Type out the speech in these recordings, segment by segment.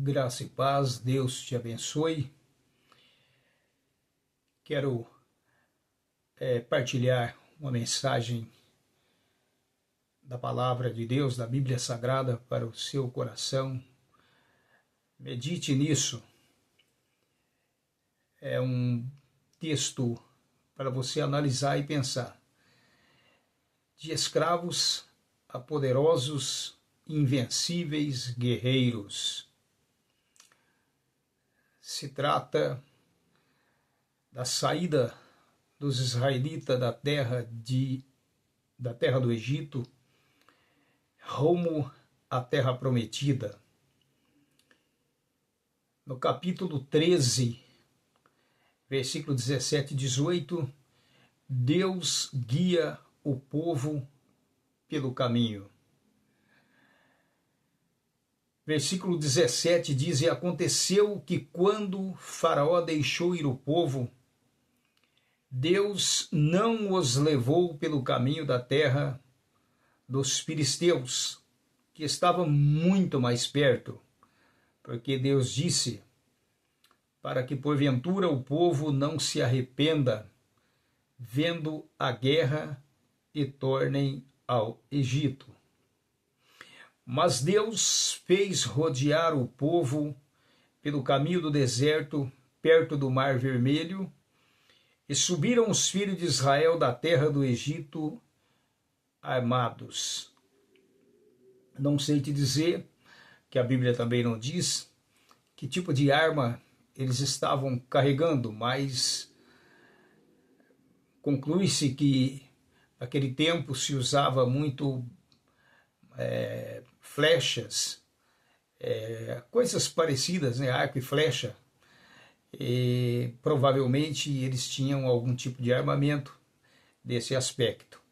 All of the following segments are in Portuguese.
Graça e paz, Deus te abençoe. Quero partilhar uma mensagem da Palavra de Deus, da Bíblia Sagrada, para o seu coração. Medite nisso. É um texto para você analisar e pensar. De escravos a poderosos, invencíveis guerreiros. Se trata da saída dos israelitas da terra do Egito rumo à terra prometida. No capítulo 13, versículo 17 e 18, Deus guia o povo pelo caminho. Versículo 17 diz: E aconteceu que quando Faraó deixou ir o povo, Deus não os levou pelo caminho da terra dos filisteus, que estava muito mais perto, porque Deus disse, para que porventura o povo não se arrependa, vendo a guerra, e tornem ao Egito. Mas Deus fez rodear o povo pelo caminho do deserto, perto do Mar Vermelho, e subiram os filhos de Israel da terra do Egito armados. Não sei te dizer, que a Bíblia também não diz, que tipo de arma eles estavam carregando, mas conclui-se que naquele tempo se usava muito flechas, coisas parecidas, né? Arco e flecha. E provavelmente eles tinham algum tipo de armamento desse aspecto.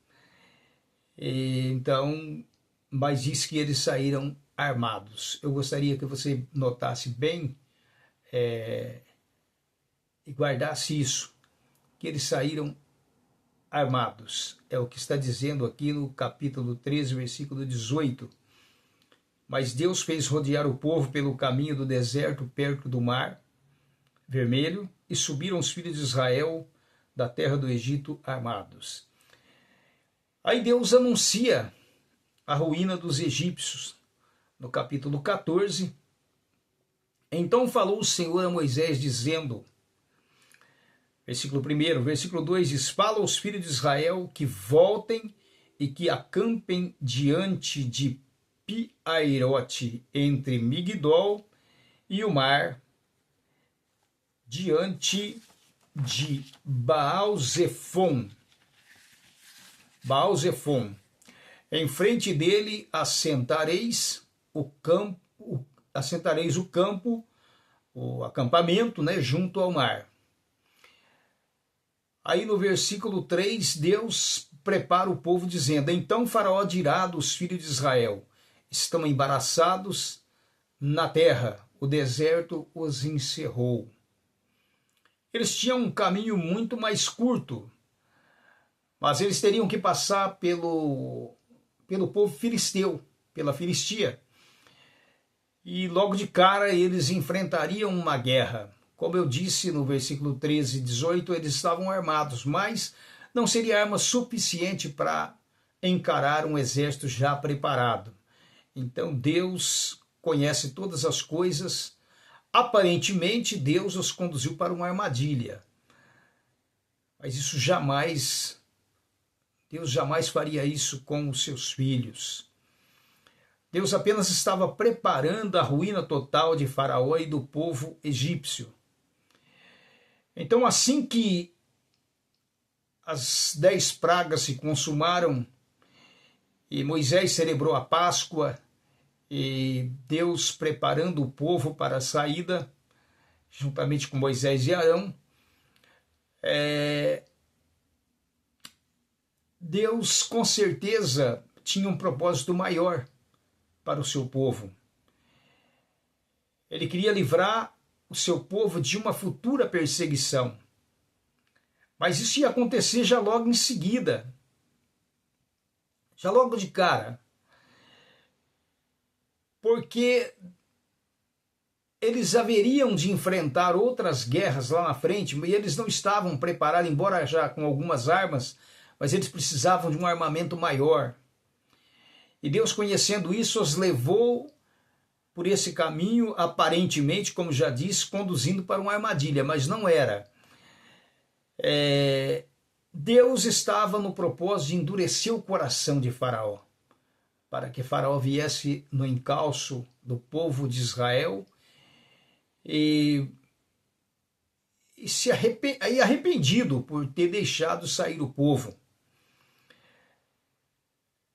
Então, mas diz que eles saíram armados. Eu gostaria que você notasse bem e guardasse isso, que eles saíram armados. É o que está dizendo aqui no capítulo 13, versículo 18. Mas Deus fez rodear o povo pelo caminho do deserto, perto do Mar Vermelho, e subiram os filhos de Israel da terra do Egito armados. Aí Deus anuncia a ruína dos egípcios, no capítulo 14. Então falou o Senhor a Moisés, dizendo, versículo 1, versículo 2 diz: Fala aos filhos de Israel que voltem e que acampem diante de Pi-Airote, entre Migdol e o mar, diante de Baal-Zefon. Em frente dele assentareis o campo, o acampamento, né, junto ao mar. Aí no versículo 3, Deus prepara o povo dizendo: Então Faraó dirá dos filhos de Israel: Estão embaraçados na terra, o deserto os encerrou. Eles tinham um caminho muito mais curto, mas eles teriam que passar pelo povo filisteu, pela Filistia. E logo de cara eles enfrentariam uma guerra. Como eu disse no versículo 13 e 18, eles estavam armados, mas não seria arma suficiente para encarar um exército já preparado. Então Deus conhece todas as coisas. Aparentemente Deus os conduziu para uma armadilha. Mas isso Deus jamais faria isso com os seus filhos. Deus apenas estava preparando a ruína total de Faraó e do povo egípcio. Então, assim que as 10 pragas se consumaram e Moisés celebrou a Páscoa, e Deus preparando o povo para a saída, juntamente com Moisés e Arão, Deus com certeza tinha um propósito maior para o seu povo. Ele queria livrar o seu povo de uma futura perseguição. Mas isso ia acontecer já logo em seguida. Já logo de cara. Porque eles haveriam de enfrentar outras guerras lá na frente, e eles não estavam preparados, embora já com algumas armas, mas eles precisavam de um armamento maior. E Deus, conhecendo isso, os levou por esse caminho, aparentemente, como já disse, conduzindo para uma armadilha, mas não era. Deus estava no propósito de endurecer o coração de Faraó, para que Faraó viesse no encalço do povo de Israel e arrependido por ter deixado sair o povo.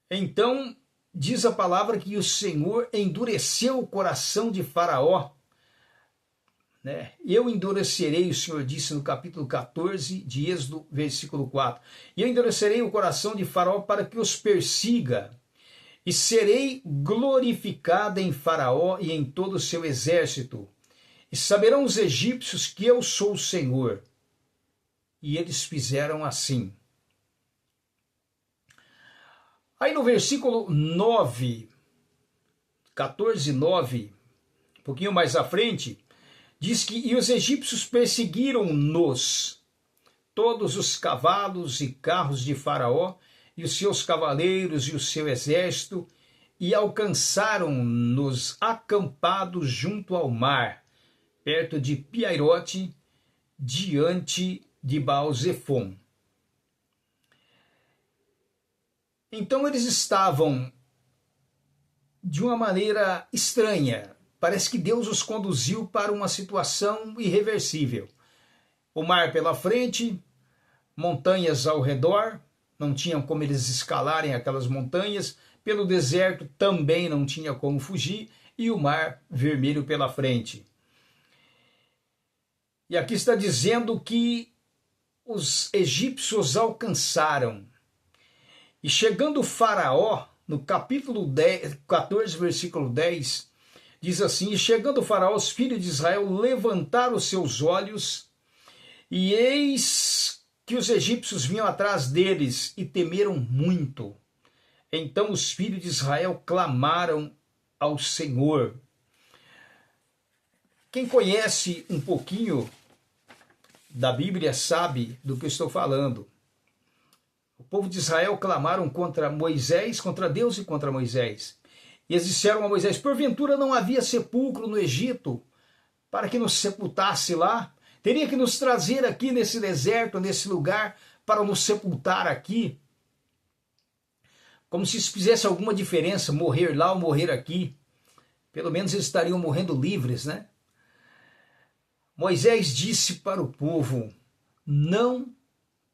Então, diz a palavra que o Senhor endureceu o coração de Faraó. Eu endurecerei, o Senhor disse no capítulo 14 de Êxodo, versículo 4. E eu endurecerei o coração de Faraó para que os persiga, e serei glorificada em Faraó e em todo o seu exército. E saberão os egípcios que eu sou o Senhor. E eles fizeram assim. Aí no versículo 9, 14, 9, um pouquinho mais à frente, diz que e os egípcios perseguiram-nos, todos os cavalos e carros de Faraó, e os seus cavaleiros e o seu exército, e alcançaram-nos acampados junto ao mar, perto de Piairote, diante de Baal-Zefon. Então eles estavam de uma maneira estranha. Parece que Deus os conduziu para uma situação irreversível. O mar pela frente, montanhas ao redor, não tinham como eles escalarem aquelas montanhas, pelo deserto também não tinha como fugir, e o mar vermelho pela frente. E aqui está dizendo que os egípcios alcançaram. E chegando Faraó, no capítulo 14, versículo 10, diz assim, e chegando Faraó, os filhos de Israel levantaram os seus olhos, e eis que os egípcios vinham atrás deles, e temeram muito. Então os filhos de Israel clamaram ao Senhor. Quem conhece um pouquinho da Bíblia sabe do que eu estou falando. O povo de Israel clamaram contra Moisés, contra Deus e contra Moisés. E eles disseram a Moisés, porventura não havia sepulcro no Egito para que nos sepultasse lá? Teria que nos trazer aqui nesse deserto, nesse lugar, para nos sepultar aqui? Como se isso fizesse alguma diferença, morrer lá ou morrer aqui. Pelo menos eles estariam morrendo livres, né? Moisés disse para o povo, não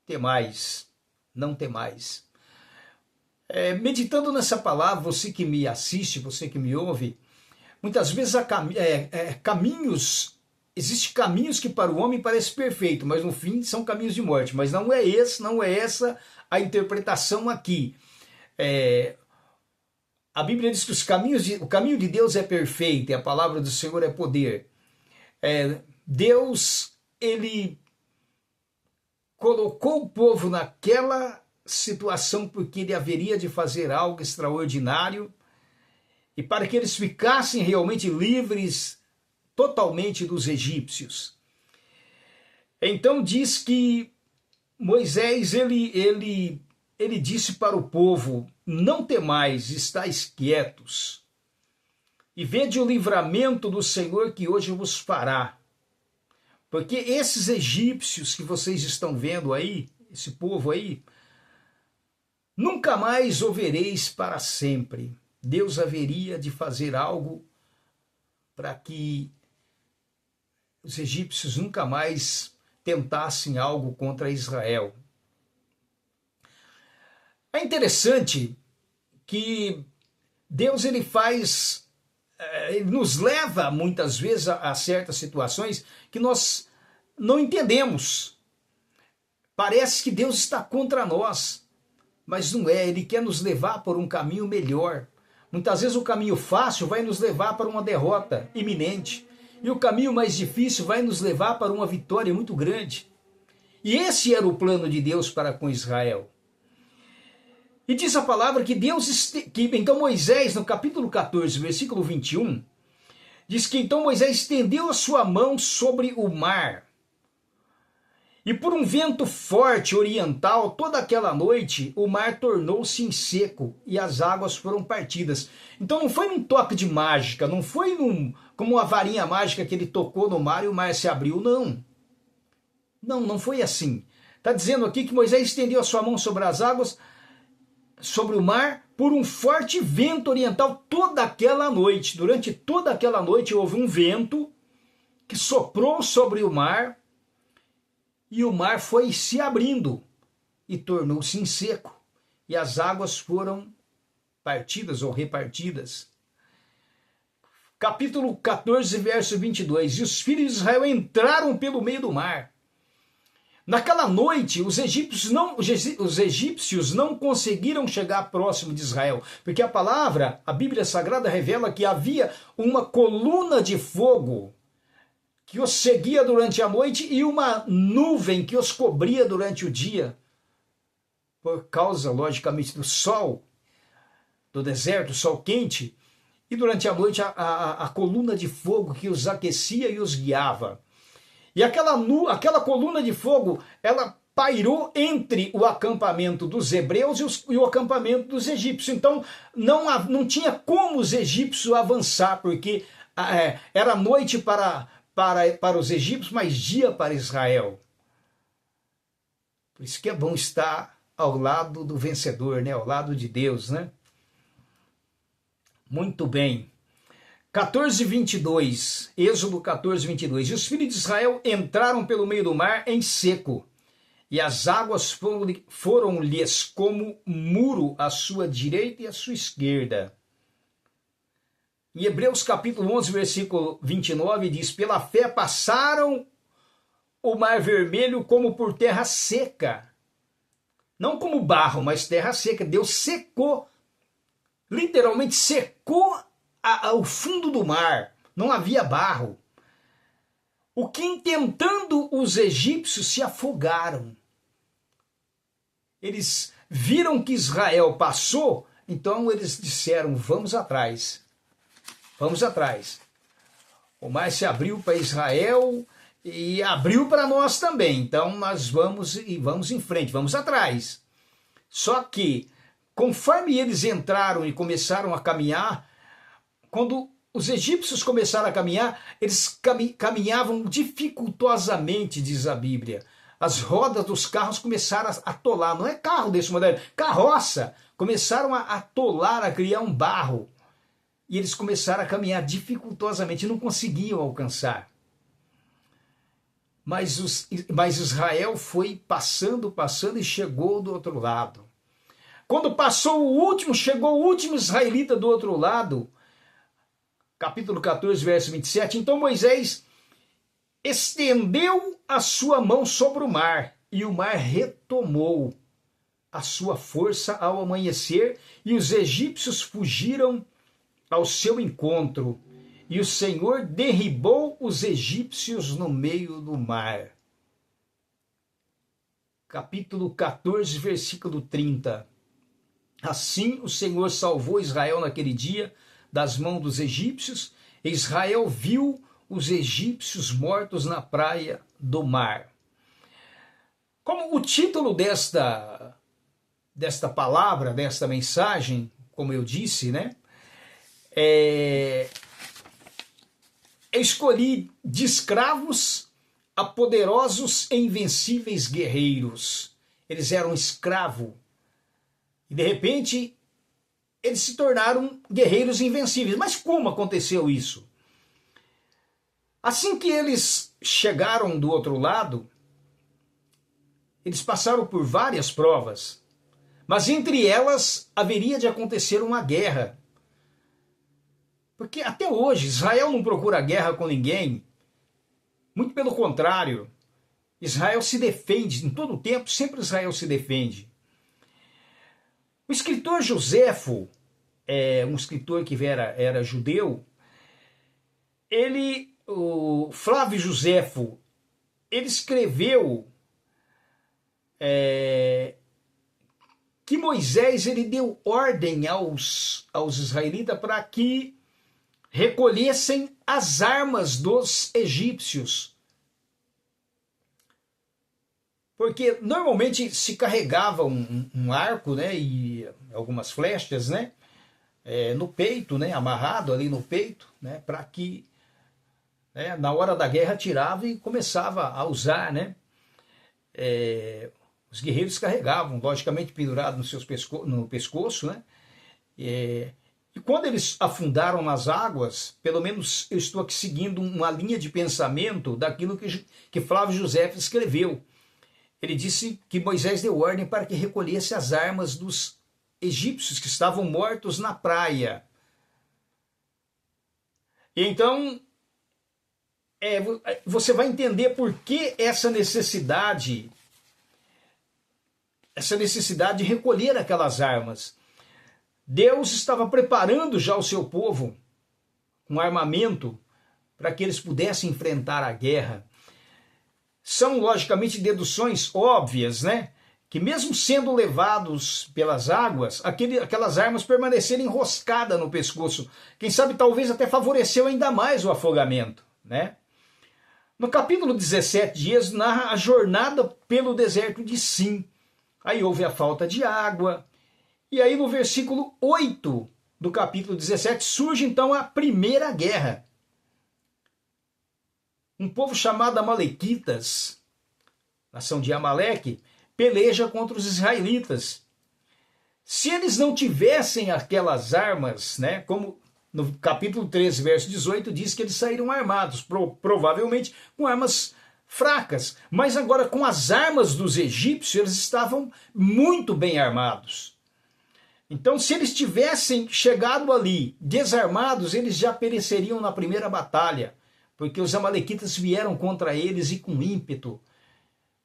temais, não temais. Meditando nessa palavra, você que me assiste, você que me ouve, muitas vezes há caminhos, existem caminhos que para o homem parecem perfeitos, mas no fim são caminhos de morte. Mas não é essa a interpretação aqui. A Bíblia diz que o caminho de Deus é perfeito e a palavra do Senhor é poder. Deus, ele colocou o povo naquela situação porque ele haveria de fazer algo extraordinário e para que eles ficassem realmente livres totalmente dos egípcios. Então diz que Moisés, ele disse para o povo, não temais, estáis quietos, e vede o livramento do Senhor que hoje vos fará. Porque esses egípcios que vocês estão vendo aí, esse povo aí, nunca mais o vereis para sempre. Deus haveria de fazer algo para que os egípcios nunca mais tentassem algo contra Israel. É interessante que Deus ele nos leva muitas vezes a certas situações que nós não entendemos. Parece que Deus está contra nós, mas não é, ele quer nos levar por um caminho melhor. Muitas vezes o caminho fácil vai nos levar para uma derrota iminente, e o caminho mais difícil vai nos levar para uma vitória muito grande. E esse era o plano de Deus para com Israel. E diz a palavra que então Moisés, no capítulo 14, versículo 21, Diz que então Moisés estendeu a sua mão sobre o mar. E por um vento forte oriental, toda aquela noite, o mar tornou-se em seco e as águas foram partidas. Então não foi num toque de mágica, não foi como uma varinha mágica que ele tocou no mar e o mar se abriu, não. Não foi assim. Está dizendo aqui que Moisés estendeu a sua mão sobre as águas, sobre o mar, por um forte vento oriental toda aquela noite. Durante toda aquela noite houve um vento que soprou sobre o mar, e o mar foi se abrindo e tornou-se em seco, e as águas foram partidas ou repartidas. Capítulo 14, verso 22. E os filhos de Israel entraram pelo meio do mar. Naquela noite, os egípcios não conseguiram chegar próximo de Israel, porque a Bíblia Sagrada revela que havia uma coluna de fogo que os seguia durante a noite e uma nuvem que os cobria durante o dia, por causa, logicamente, do sol, do deserto, sol quente, e durante a noite a coluna de fogo que os aquecia e os guiava. E aquela coluna de fogo, ela pairou entre o acampamento dos hebreus e o acampamento dos egípcios. Então, não tinha como os egípcios avançar, porque era noite para os egípcios, mas dia para Israel. Por isso que é bom estar ao lado do vencedor, né? Ao lado de Deus, né? Muito bem. 14:22, Êxodo 14:22. E os filhos de Israel entraram pelo meio do mar em seco, e as águas foram-lhes como muro à sua direita e à sua esquerda. Em Hebreus capítulo 11, versículo 29, diz: pela fé passaram o mar vermelho como por terra seca. Não como barro, mas terra seca. Deus secou, literalmente secou o fundo do mar. Não havia barro. O que, intentando, os egípcios se afogaram. Eles viram que Israel passou, então eles disseram: vamos atrás. Vamos atrás. O mar se abriu para Israel e abriu para nós também. Então nós vamos em frente, vamos atrás. Só que, conforme eles entraram e começaram a caminhar, quando os egípcios começaram a caminhar, eles caminhavam dificultosamente, diz a Bíblia. As rodas dos carros começaram a atolar. Não é carro desse modelo, carroça. Começaram a atolar, a criar um barro. E eles começaram a caminhar dificultosamente, não conseguiam alcançar. Mas Israel foi passando e chegou do outro lado. Quando chegou o último israelita do outro lado, capítulo 14, verso 27, então Moisés estendeu a sua mão sobre o mar, e o mar retomou a sua força ao amanhecer, e os egípcios fugiram ao seu encontro, e o Senhor derribou os egípcios no meio do mar. Capítulo 14, versículo 30. Assim o Senhor salvou Israel naquele dia das mãos dos egípcios, e Israel viu os egípcios mortos na praia do mar. Como o título desta palavra, desta mensagem, como eu disse, né? Eu escolhi de escravos a poderosos e invencíveis guerreiros. Eles eram escravos. E de repente, eles se tornaram guerreiros invencíveis. Mas como aconteceu isso? Assim que eles chegaram do outro lado, eles passaram por várias provas. Mas entre elas haveria de acontecer uma guerra. Porque até hoje Israel não procura guerra com ninguém. Muito pelo contrário. Israel se defende. Em todo o tempo, sempre Israel se defende. O escritor Joséfo, um escritor que era judeu, o Flávio Joséfo, ele escreveu que Moisés ele deu ordem aos israelitas para que recolhessem as armas dos egípcios. Porque normalmente se carregava um arco, né, e algumas flechas, né, no peito, né, amarrado ali no peito, né, para que, né, na hora da guerra tirava e começava a usar, né. Os guerreiros carregavam, logicamente pendurado no pescoço, né. E quando eles afundaram nas águas, pelo menos eu estou aqui seguindo uma linha de pensamento daquilo que Flávio José escreveu. Ele disse que Moisés deu ordem para que recolhesse as armas dos egípcios que estavam mortos na praia. E então, você vai entender por que essa necessidade de recolher aquelas armas. Deus estava preparando já o seu povo com armamento para que eles pudessem enfrentar a guerra. São, logicamente, deduções óbvias, né? Que mesmo sendo levados pelas águas, aquelas armas permaneceram enroscadas no pescoço. Quem sabe, talvez até favoreceu ainda mais o afogamento, né? No capítulo 17 de Êxodo, narra a jornada pelo deserto de Sim. Aí houve a falta de água. E aí no versículo 8 do capítulo 17 surge então a primeira guerra. Um povo chamado Amalequitas, nação de Amaleque, peleja contra os israelitas. Se eles não tivessem aquelas armas, né, como no capítulo 13, verso 18, diz que eles saíram armados, provavelmente com armas fracas, mas agora com as armas dos egípcios, eles estavam muito bem armados. Então, se eles tivessem chegado ali desarmados, eles já pereceriam na primeira batalha, porque os amalequitas vieram contra eles e com ímpeto,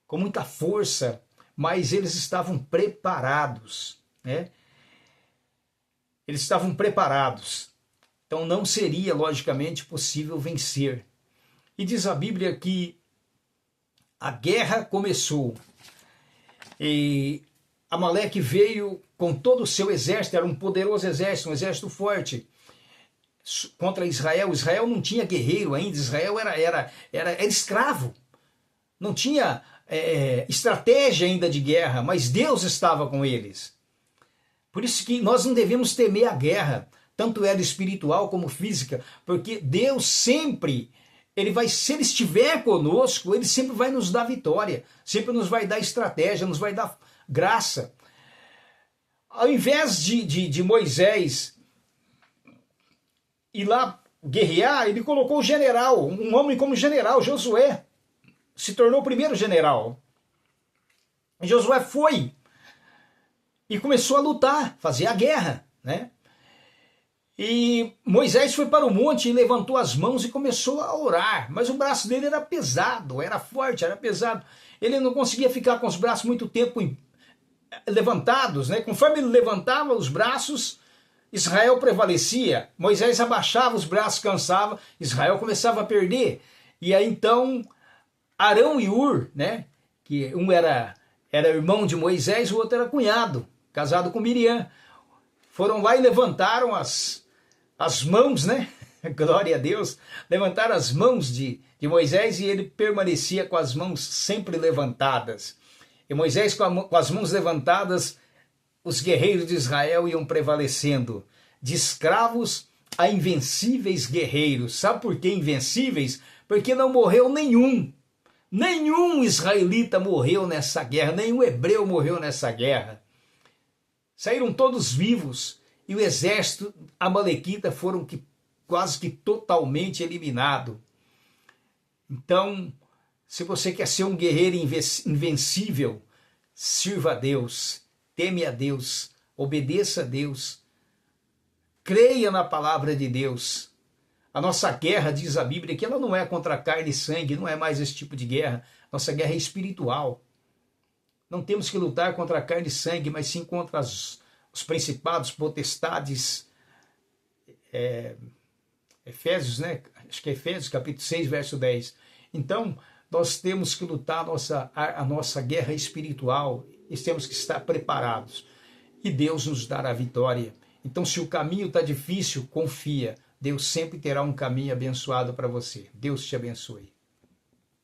com muita força, mas eles estavam preparados, né? Eles estavam preparados. Então não seria, logicamente, possível vencer. E diz a Bíblia que a guerra começou. E Amaleque veio com todo o seu exército, era um poderoso exército, um exército forte, contra Israel. Israel não tinha guerreiro ainda, Israel era escravo. Não tinha estratégia ainda de guerra, mas Deus estava com eles. Por isso que nós não devemos temer a guerra, tanto ela espiritual como física, porque Deus sempre, se Ele estiver conosco, Ele sempre vai nos dar vitória, sempre nos vai dar estratégia, nos vai dar graça. Ao invés de Moisés ir lá guerrear, ele colocou o general, um homem como general, Josué, se tornou o primeiro general. Josué foi e começou a lutar, fazer a guerra, né? E Moisés foi para o monte e levantou as mãos e começou a orar, mas o braço dele era pesado, era forte, era pesado. Ele não conseguia ficar com os braços muito tempo levantados, né? Conforme ele levantava os braços, Israel prevalecia. Moisés abaixava os braços, cansava, Israel começava a perder. E aí então Arão e Hur, né? Que um era irmão de Moisés, o outro era cunhado, casado com Miriam, foram lá e levantaram as mãos, né? Glória a Deus, levantaram as mãos de Moisés e ele permanecia com as mãos sempre levantadas. E Moisés com as mãos levantadas, os guerreiros de Israel iam prevalecendo, de escravos a invencíveis guerreiros. Sabe por que invencíveis? Porque não morreu nenhum israelita morreu nessa guerra, nenhum hebreu morreu nessa guerra. Saíram todos vivos e o exército amalequita foram quase que totalmente eliminado. Então, se você quer ser um guerreiro invencível, sirva a Deus, teme a Deus, obedeça a Deus, creia na palavra de Deus. A nossa guerra, diz a Bíblia, que ela não é contra carne e sangue, não é mais esse tipo de guerra. Nossa guerra é espiritual. Não temos que lutar contra a carne e sangue, mas sim contra os principados, potestades. Efésios, né? Acho que é Efésios, capítulo 6, verso 10. Então, nós temos que lutar a nossa guerra espiritual e temos que estar preparados. E Deus nos dará a vitória. Então, se o caminho está difícil, confia. Deus sempre terá um caminho abençoado para você. Deus te abençoe.